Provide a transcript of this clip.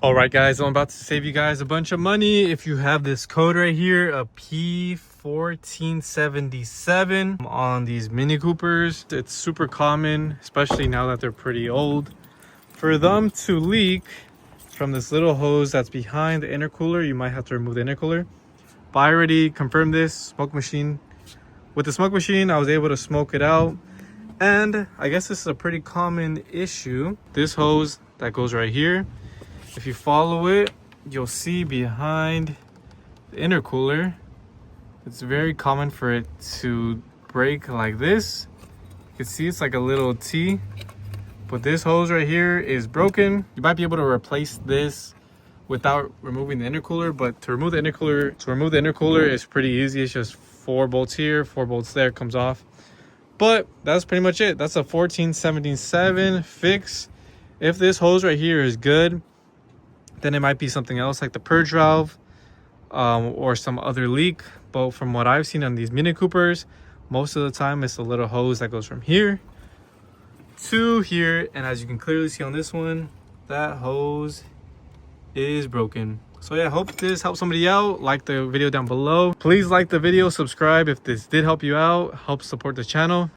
All right, guys, I'm about to save you guys a bunch of money if you have this code right here, a P1477 on these Mini Coopers. It's super common, especially now that they're pretty old, for them to leak from this little hose that's behind the intercooler. You might have to remove the intercooler. But I already confirmed this smoke machine. With the smoke machine, I was able to smoke it out. And I guess this is a pretty common issue. This hose that goes right here, if you follow it, you'll see behind the intercooler, it's very common for it to break like this. You can see it's like a little T, but this hose right here is broken. You might be able to replace this without removing the intercooler, but to remove the intercooler is pretty easy. It's just 4 bolts here, 4 bolts there, comes off. But that's pretty much it. That's a 1477 fix. If this hose right here is good, then it might be something else like the purge valve or some other leak. But from what I've seen on these Mini Coopers, most of the time it's a little hose that goes from here to here. And as you can clearly see on this one, that hose is broken. So yeah, I hope this helps somebody out. Like the video down below. Please like the video, subscribe if this did help you out, help support the channel.